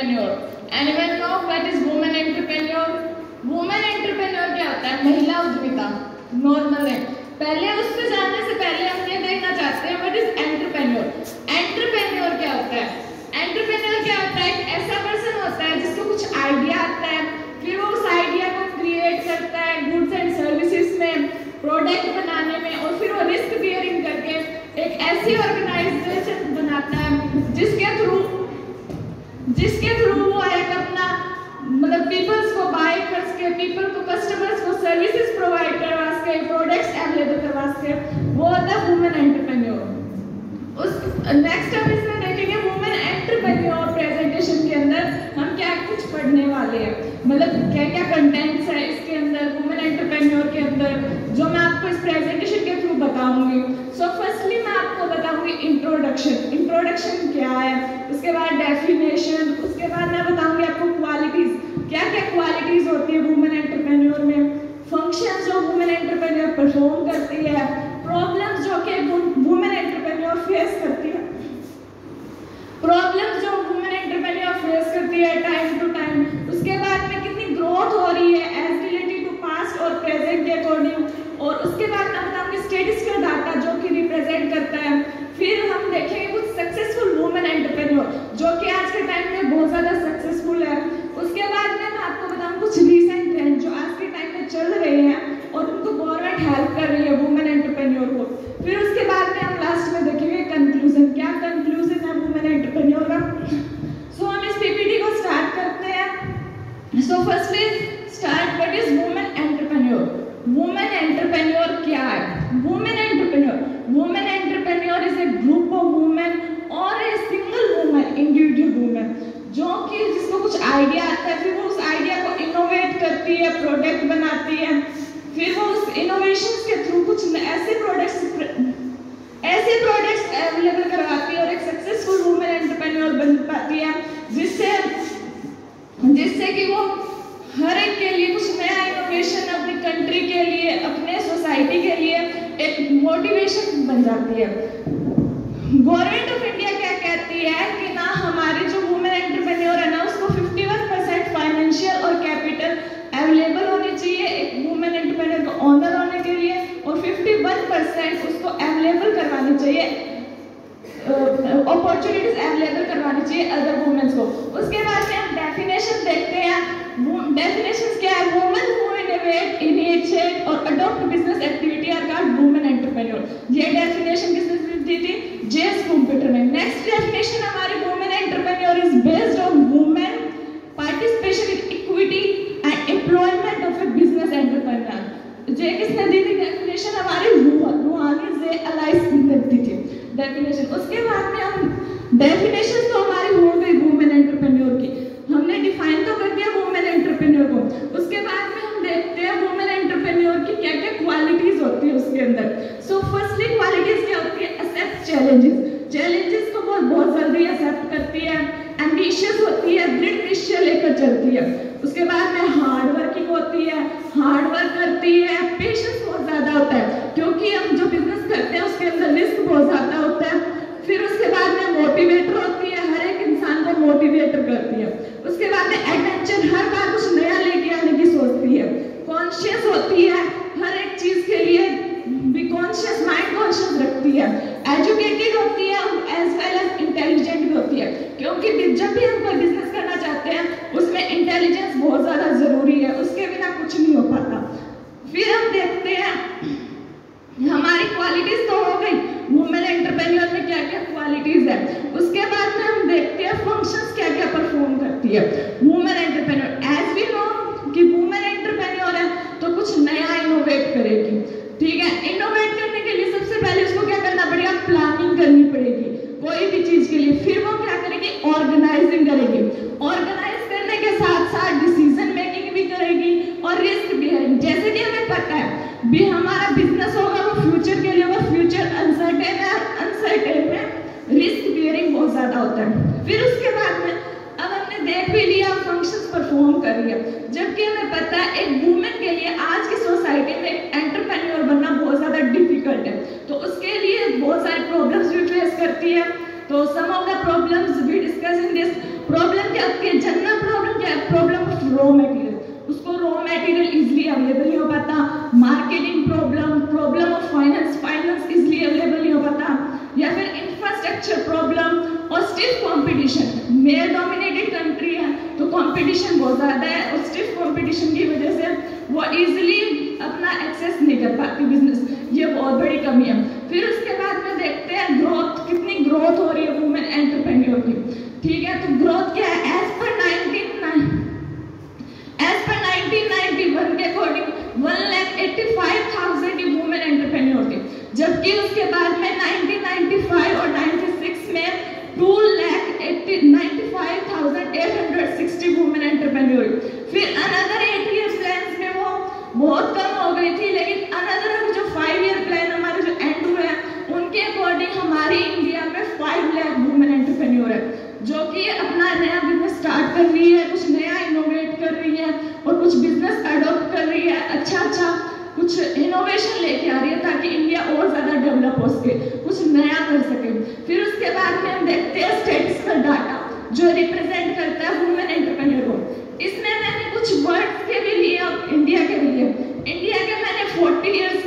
Entrepreneur. Anyone know what is women entrepreneur? Women entrepreneur क्या होता है? महिला उद्यमिता। नॉर्मल है। पहले उससे जानने से पहले हम ये देखना चाहते हैं व्हाट इज एंटरप्रेन्योर। एंटरप्रेन्योर क्या होता है? एंटरप्रेन्योर क्या होता है? एक ऐसा पर्सन होता है जिसको कुछ आइडिया आता है, फिर वो उस आइडिया को क्रिएट करता है गुड्स एंड सर्विसेज में, प्रोडक्ट बनाने में, और फिर वो रिस्क बियरिंग करके एक ऐसी ऑर्गेनाइजेशन बनाता है जिसके थ्रू वो एक अपना मतलब पीपल्स को बाय कर सके, पीपल को कस्टमर्स को सर्विसेज प्रोवाइड करवा सके, प्रोडक्ट्स अवेलेबल करवा सके, वो होता है वुमेन एंटरप्रेन्योर। उस नेक्स्ट हम इसमें देखेंगे वुमेन एंटरप्रेन्योर प्रेजेंटेशन के अंदर हम क्या कुछ पढ़ने वाले हैं, मतलब क्या क्या कंटेंट्स है इसके अंदर वुमेन एंटरप्रेन्योर के अंदर, जो मैं आपको इस प्रेजेंटेशन के थ्रू बताऊंगी। सो फर्स्टली मैं आपको बताऊंगी इंट्रोडक्शन। इंट्रोडक्शन क्या है, उसके बाद डेफिनेशन, उसके बाद मैं बताऊंगी आपको क्वालिटीज, क्या क्या क्वालिटीज होती है वुमेन एंटरप्रेन्योर में, फंक्शंस जो वुमेन एंटरप्रेन्योर परफॉर्म करती है, प्रॉब्लम्स जो कि वुमेन एंटरप्रेन्योर फेस करती है, प्रॉब्लम्स जो वुमेन एंटरप्रेन्योर फेस करती है टाइम टू टाइम, उसके बाद में कितनी ग्रोथ हो रही है एज रिलेटेड टू पास्ट और प्रेजेंट के अकॉर्डिंग, और उसके बाद मैं बताऊंगी स्टैटिस्टिकल डाटा जो कि रिप्रेजेंट करता है। फिर हम देखेंगे कुछ सक्सेसफुल वुमेन एंटरप्रेन्योर जो कि आज के टाइम में बहुत ज्यादा सक्सेसफुल है। उसके बाद में मैं आपको बताऊं कुछ रीसेंट ट्रेंड जो आज के टाइम में चल रहे हैं और उनको गवर्नमेंट हेल्प कर रही है वुमेन एंटरप्रेन्योर को। फिर उसके बाद में हम लास्ट में देखेंगे कंक्लूजन, क्या कंक्लूजन है वुमेन एंटरप्रेन्योर का। सो हम इस पीपीटी को स्टार्ट करते हैं। So firstly start what is women entrepreneur. Women entrepreneur क्या है? Women entrepreneur is a group of women और a single women, individual women, जो कि जिसको कुछ आइडिया आता है, फिर वो उस आइडिया को इनोवेट करती है, प्रोडक्ट बनाती है, फिर वो उस इनोवेशन के थ्रू कुछ ऐसे प्रोडक्ट्स अवेलेबल करवाती है और एक सक्सेसफुल वुमेन एंटरप्रेन्योर बन पाती है, जिससे कि वो हर एक के लिए कुछ नया इनोवेशन, अपनी कंट्री के लिए, अपने सोसाइटी के लिए एक मोटिवेशन बन जाती है। गवर्नमेंट ऑफ इंडिया क्या कहती है कि ना हमारे जो वुमेन एंटरप्रेन्योर है ना उसको 51% फाइनेंशियल और कैपिटल अवेलेबल होनी चाहिए एक वुमेन एंटरप्रेन्योर को ऑनर होने के लिए, और 51% उसको अवेलेबल करवानी चाहिए, अपॉर्चुनिटीज अवेलेबल करवानी चाहिए अदर वुमेन्स को। उसके बाद में हम डेफिनेशन देखते हैं। डेफिनेशंस क्या है? वुमेन हु इनोवेट, इनिशिएट और adopt business activity are called women entrepreneur. ये डेफिनेशन किसने दी थी? जेएस कंप्यूटर में। नेक्स्ट डेफिनेशन हमारी women entrepreneur is based on women participation in equity and employment of a business entrepreneur. ये किसने दी थी डेफिनेशन? हमारी रूहानी जे अलाइस ने दी थी डेफिनेशन। उसके बाद में हम डेफिनेशन तो हमारी हो गई वुमेन एंटरप्रेन्योर की, हमने डिफाइन तो कर दिया वुमेन एंटरप्रेन्योर को। उसके बाद में हम देखते हैं वुमेन एंटरप्रेन्योर की क्या क्या क्वालिटीज होती है उसके अंदर। सो फर्स्टली क्वालिटीज क्या होती है? एक्सेप्ट चैलेंजेस को बहुत जल्दी एक्सेप्ट करती है, एम्बिशियस होती है, दृढ़ निश्चय लेकर चलती है। उसके बाद में हार्ड वर्किंग होती है, हार्ड वर्क करती है, पेशेंस बहुत ज्यादा होता है क्योंकि हम जो बिजनेस करते हैं उसके अंदर रिस्क बहुत ज्यादा होता है। फिर उसके बाद में मोटिवेटर होती है, हर एक इंसान को मोटिवेटर करती है। उसके बाद में एडवेंचर, हर बार कुछ नया लेके आने की सोचती है। कॉन्शियस होती है, हर एक चीज के लिए भी कॉन्शियस, माइंड कॉन्शियस रखती है। एजुकेटेड होती है एज वेल एज इंटेलिजेंट भी होती है, क्योंकि जब भी हम कोई बिजनेस करना चाहते हैं उसमें इंटेलिजेंस बहुत ज्यादा जरूरी है, उसके बिना कुछ नहीं हो पाता। फिर हम देखते हैं हमारी क्वालिटीज तो हो गई, वुमेन एंटरप्रेन्योर में क्या क्या क्वालिटीज है। उसके बाद में हम देखते हैं फंक्शंस क्या क्या परफॉर्म करती है women entrepreneur. As we know कि वुमेन एंटरप्रेन्योर है तो कुछ नया इनोवेट करेगी, ठीक है। इनोवेट करने के लिए सबसे पहले उसको क्या करना पड़ेगा? प्लानिंग करनी पड़ेगी कोई भी चीज के लिए। फिर वो क्या करेगी? ऑर्गेनाइजिंग करेगी। ऑर्गेनाइज करने के साथ साथ डिसीजन मेकिंग भी करेगी और रिस्क बियरिंग। जैसे कि हमें पता है भी हमारा बिजनेस होगा वो फ्यूचर के लिए होगा, फ्यूचर अनसर्टेन है, अनसर्टेन में रिस्क बियरिंग बहुत ज्यादा होता है। फिर उसके बाद में अब हमने देख भी लिया फंक्शंस परफॉर्म कर लिया, जबकि हमें पता है एक वुमेन के लिए आज की सोसाइटी में एंटरप्रेन्योर बनना बहुत ज्यादा डिफिकल्ट है, तो उसके लिए बहुत सारे प्रॉब्लम्स भी फेस करती है। तो some of the problems we discuss in this. Problem क्या के जनरल प्रॉब्लम क्या है? प्रॉब्लम ऑफ रॉ मटेरियल, उसको रॉ मटेरियल इजीली अवेलेबल नहीं हो पाता। Marketing problem, problem of finance, finance easily available नहीं हो पाता, या फिर इंफ्रास्ट्रक्चर प्रॉब्लम और stiff competition. Male dominated country है तो कंपटीशन बहुत ज़्यादा है और स्टिफ कंपटीशन की वजह से वो इजीली अपना एक्सेस नहीं कर पाती बिजनेस, ये बहुत बड़ी कमी है। फिर उसके बाद में देखते हैं ग्रोथ, कितनी ग्रोथ हो रही है वुमेन एंटरप्रेन्योर की। ठीक है, तो ग्रोथ क्या है? एज पर 1991 के अकॉर्डिंग 1,85,000 वुमेन एंटरप्रेन्योर थी, जबकि उसके बाद में 1995 और 96 में 2,95,860 वुमेन एंटरप्रेन्योर। फिर अनदर 8 ईयर प्लान में वो बहुत कम हो गई थी, लेकिन अनदर जो 5 ईयर प्लान हमारे जो एंड हुए हैं उनके अकॉर्डिंग हमारी इंडिया में 5 लाख वुमेन एंटरप्रेन्योर है, जो कि अपना नया बिजनेस स्टार्ट कर रही है, कुछ नया इनोवेट कर रही है और कुछ बिजनेस अडॉप्ट कर रही है, अच्छा कुछ इनोवेशन लेके आ रही है ताकि इंडिया और ज्यादा डेवलप हो सके, कुछ नया कर सके। फिर उसके बाद में हम देखते हैं स्टैटिस्टिकल डाटा जो रिप्रेजेंट करता है वुमेन एंटरप्रेन्योर को। इसमें मैंने कुछ वर्ड्स के भी लिए और इंडिया के भी लिए। इंडिया के मैंने 40 इयर्स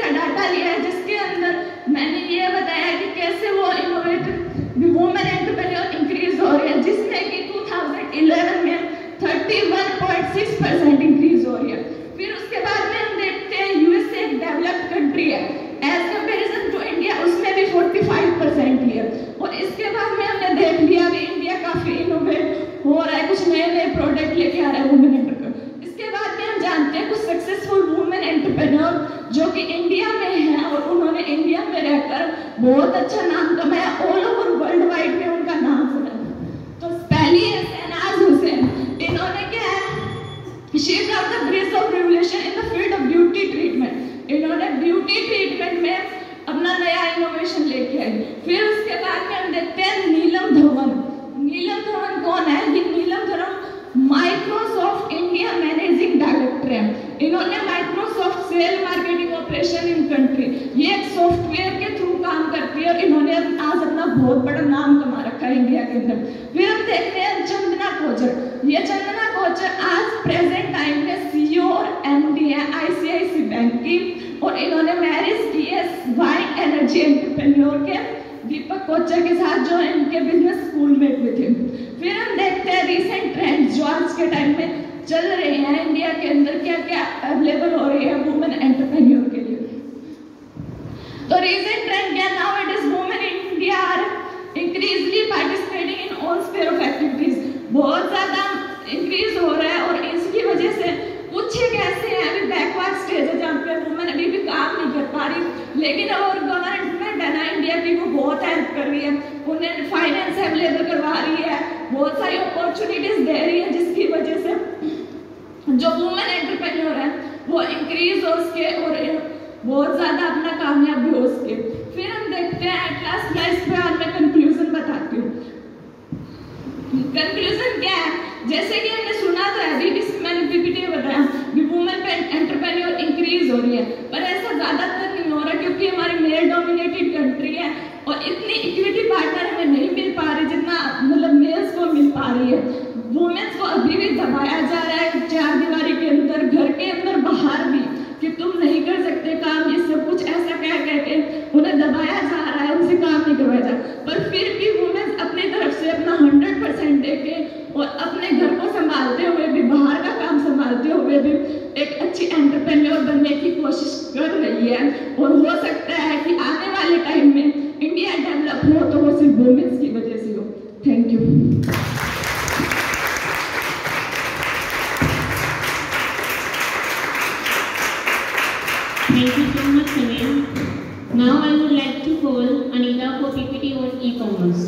का डाटा लिया है, जिसके अंदर मैंने ये बताया कि कैसे वो इनोवेटिव वुमेन एंटरप्रेन्योर इंक्रीज हो रही है, जिसमें कि 2011 में 31.6% इंक्रीज हो रही है। फिर उसके बाद में हम देखते हैं यूएसए एक डेवलप्ड कंट्री है, एज कंपेरिजन टू इंडिया उसमें भी 45% ही है। और इसके बाद में हमने देख लिया कि इंडिया काफी इनोवेट हो रहा है, कुछ नए प्रोडक्ट लेके आ रहा है वुमेन एंटरप्रेन्योर। इसके बाद में हम जानते हैं कुछ सक्सेसफुल वुमेन एंटरप्रेन्योर जो कि इंडिया में है और उन्होंने इंडिया में रहकर बहुत अच्छा नाम कमाया, ऑल ओवर वर्ल्ड वाइड में उनका नाम सुना। तो पहली है शहनाज हुसैन। इन्होंने क्या है, she brought the bridge of revolution in the field of beauty treatment. इन्होंने ब्यूटी ट्रीटमेंट में अपना नया इनोवेशन लेके आई। फिर उसके बाद में हम देखते हैं नीलम धवन। नीलम धवन कौन है? Neelam Dhawan Microsoft India managing director है। इन्होंने Microsoft sale marketing operation in country, ये एक सॉफ्टवेयर के थ्रू काम करती है और इन्होंने आज अपना बहुत बड़ा नाम कमा रखा है इंडिया के अंदर। फिर हम देखते हैं चंदना कोचर। ये चंदना कोचर आज प्रेजेंट टाइम में सीईओ और एमडी है आईसीआईसी बैंक की, और इन्होंने मैरिज की है वाइन एनर्जी एंटरप्रेन्योर के दीपक कोचर के साथ, जो इनके बिजनेस स्कूल में हुए थे। फिर हम देखते हैं रिसेंट ट्रेंड जो आज के टाइम में चल रहे हैं इंडिया के अंदर, क्या क्या अवेलेबल हो रही है वुमेन एंटरप्रेन्योर के लिए। तो रिसेंट ट्रेंड क्या? Now it is women in India are increasingly participating in all sphere of activities. बहुत ज्यादा इंक्रीज हो रहा है और इसकी वजह से कुछ एक ऐसे हैं अभी बैकवर्ड स्टेज है जहाँ पे वुमेन अभी भी काम नहीं कर पा रही, लेकिन और गवर्नमेंट है ना इंडिया की, वो बहुत हेल्प कर रही है, उन्हें फाइनेंस अवेलेबल करवा रही है, बहुत सारी अपॉर्चुनिटीज दे रही है, जिसकी वजह से जो वुमेन एंटरप्रेन्योर है वो इंक्रीज हो सके और बहुत ज्यादा अपना कामयाब भी हो सके। फिर हम देखते हैं एटलास प्राइस पे और मैं कंक्लूजन बताती हूँ। कंक्लूजन क्या है? जैसे कि हमने सुना तो है, मैंने पीपीटी में बताया कि वुमेन एंटरप्रेन्योर इंक्रीज हो रही है, पर ऐसा ज्यादातर नहीं हो रहा क्योंकि हमारी मेल डोमिनेटेड कंट्री है और इतनी इक्विटी पार्टनर हमें नहीं मिल पा रही जितना मतलब मेल्स को मिल पा रही है। वुमेन्स को अभी भी दबाया जा रहा है चार दीवारी के अंदर, घर के अंदर, बाहर भी, कि तुम नहीं कर सकते काम, ये सब कुछ ऐसा कह के उन्हें दबाया जा रहा है, उनसे काम नहीं करवाया जा। पर फिर भी वुमेन्स अपनी तरफ से अपना 100% देके और अपने घर को संभालते हुए भी, बाहर का काम संभालते हुए भी एक अच्छी एंटरप्रेन्योर बनने की कोशिश कर रही है। और हो सकता है कि आने वाले टाइम में इंडिया डेवलप हो तो वो सिर्फ वुमेन्स की वजह से हो। Thank you. Thank you so much, Sunil. Now I would like to call Anita for PPT on e-commerce.